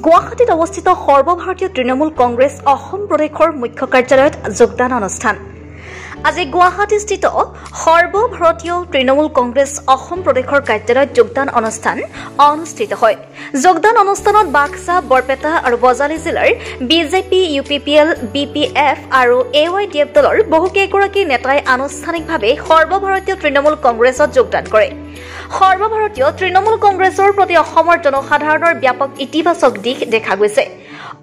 গুৱাহাটীত অৱস্থিত সৰ্বভাৰতীয় তৃণমূল কংগ্ৰেছ অসম প্ৰদেশৰ মুখ্য কাৰ্যালয়ত যোগদান অনুষ্ঠান। আজি গুৱাহাটীস্থিত সৰ্বভাৰতীয় তৃণমূল কংগ্ৰেছ অসম প্ৰদেশৰ কাৰ্যালয়ত যোগদান অনুষ্ঠান অনুষ্ঠিত হয়। যোগদান অনুষ্ঠানত বাক্সা, বৰপেটা আৰু বজালী জিলাৰ বিজেপি, UPPL, BPF আৰু AYDF দলৰ বহুকেইগৰাকী নেতাই আনুষ্ঠানিকভাৱে সৰ্বভাৰতীয় তৃণমূল কংগ্ৰেছত যোগদান কৰে। সৰ্বভাৰতীয় তৃণমূল কংগ্ৰেছৰ প্ৰতি অসমৰ জনসাধাৰণৰ ব্যাপক ইতিবাচক দিশ দেখা গৈছে।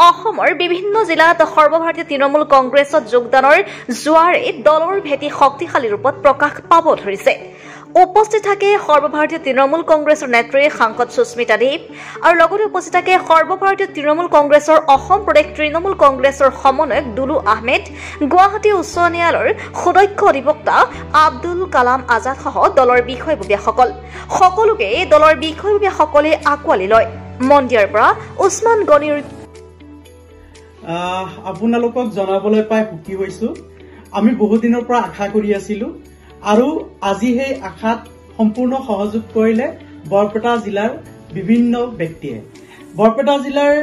অসমৰ বিভিন্ন জিলাত সৰ্বভাৰতীয় তৃণমূল কংগ্ৰেছত যোগদানৰ জোৱাৰে দলৰ ভেটি শক্তিশালী ৰূপত প্ৰকাশ পাব ধৰিছে। উপস্থিত থাকে সৰ্বভাৰতীয় তৃণমূল কংগ্ৰেছৰ নেত্ৰী সাংসদ সুস্মিতা দেৱ আৰু লগতে উপস্থিত থাকে সৰ্বভাৰতীয় তৃণমূল কংগ্ৰেছৰ অসম প্ৰদেশ তৃণমূল কংগ্ৰেছৰ সমন্বয়ক দুলু আহমেদ, গুৱাহাটী উচ্চ ন্যায়ালয়ৰ সুদক্ষ অধিবক্তা আব্দুল কালাম আজাদ সহ দলৰ বিষয়ববীয়াসকল। সকলোকে দলৰ বিষয়ববীয়াসকলে আঁকোৱালি লয়। মন্দিৰৰ পৰা উছমান গনিৰ আপোনালোকক জনাবলৈ পাই সুখী হৈছো। আমি বহুদিনৰ পৰা আশা কৰি আছিলো আৰু আজি সেই আশাত সম্পূৰ্ণ সহযোগ কৰিলে বৰপেটা জিলাৰ বিভিন্ন ব্যক্তিয়ে। বৰপেটা জিলাৰ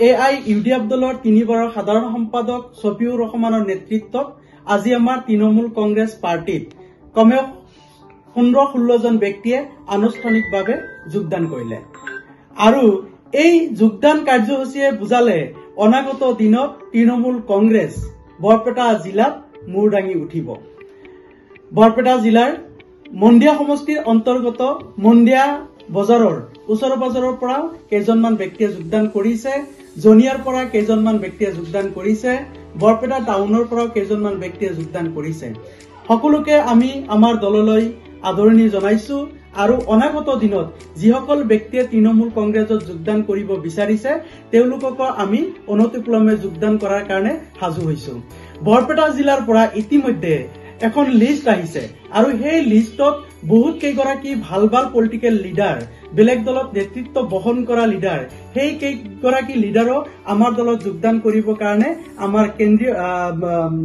AIUDF দলৰ 3বাৰৰ সাধাৰণ সম্পাদক ছফিউৰ ৰহমানৰ নেতৃত্বত আজি আমাৰ তৃণমূল কংগ্ৰেছ পাৰ্টিত কমেও 15-16 জন ব্যক্তিয়ে আনুষ্ঠানিকভাৱে যোগদান কৰিলে আৰু এই যোগদান কাৰ্যসূচীয়ে বুজালে অনাগত দিনত তৃণমূল কংগ্ৰেছ বৰপেটা জিলাত মূৰ দাঙি উঠিব। বৰপেটা জিলাৰ মন্দিয়া সমষ্টিৰ অন্তৰ্গত মন্দিয়া বজাৰৰ ওচৰ পাজৰৰ পৰা কেইজনমান ব্যক্তিয়ে যোগদান কৰিছে, জনিয়াৰ পৰা কেইজনমান ব্যক্তিয়ে যোগদান কৰিছে, বৰপেটা টাউনৰ পৰাও কেইজনমান ব্যক্তিয়ে যোগদান কৰিছে। সকলোকে আমি আমাৰ দললৈ আদৰণি জনাইছো আৰু অনাগত দিনত যিসকল ব্যক্তিয়ে তৃণমূল কংগ্ৰেছত যোগদান কৰিব বিচাৰিছে তেওঁলোকক আমি অনতিপলমে যোগদান কৰাৰ কাৰণে সাজু হৈছো। বৰপেটা জিলাৰ পৰা ইতিমধ্যে এখন লিষ্ট আহিছে আৰু সেই লিষ্টত বহুত কেইগৰাকী ভাল ভাল পলিটিকেল লিডাৰ, বেলেগ দলত নেতৃত্ব বহন কৰা লিডাৰ, সেই কেইগৰাকী লিডাৰো আমাৰ দলত যোগদান কৰিবৰ কাৰণে আমাৰ কেন্দ্ৰীয়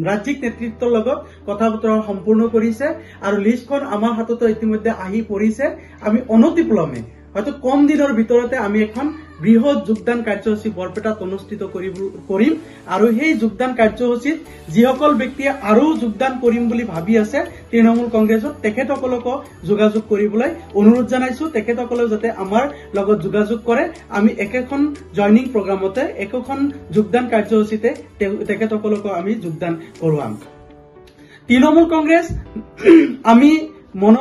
ৰাজ্যিক নেতৃত্বৰ লগত কথা বতৰা সম্পূৰ্ণ কৰিছে আৰু লিষ্টখন আমাৰ হাততো ইতিমধ্যে আহি পৰিছে। আমি অনতিপলমে হয়তো কম দিনৰ ভিতৰতে আমি এখন বৃহৎ যোগদান কাৰ্যসূচী বৰপেটাত অনুষ্ঠিত কৰিম আৰু সেই যোগদান কাৰ্যসূচীত যিসকল ব্যক্তিয়ে আৰু যোগদান কৰিম বুলি ভাবি আছে তৃণমূল কংগ্ৰেছত তেখেতসকলকো যোগাযোগ কৰিবলৈ অনুৰোধ জনাইছো। তেখেতসকলেও যাতে আমাৰ লগত যোগাযোগ কৰে। আমি একেখন জইনিং প্ৰগ্ৰামতে একোখন যোগদান কাৰ্যসূচীতে তেখেতসকলকো আমি যোগদান কৰোৱাম। তৃণমূল কংগ্ৰেছ আমি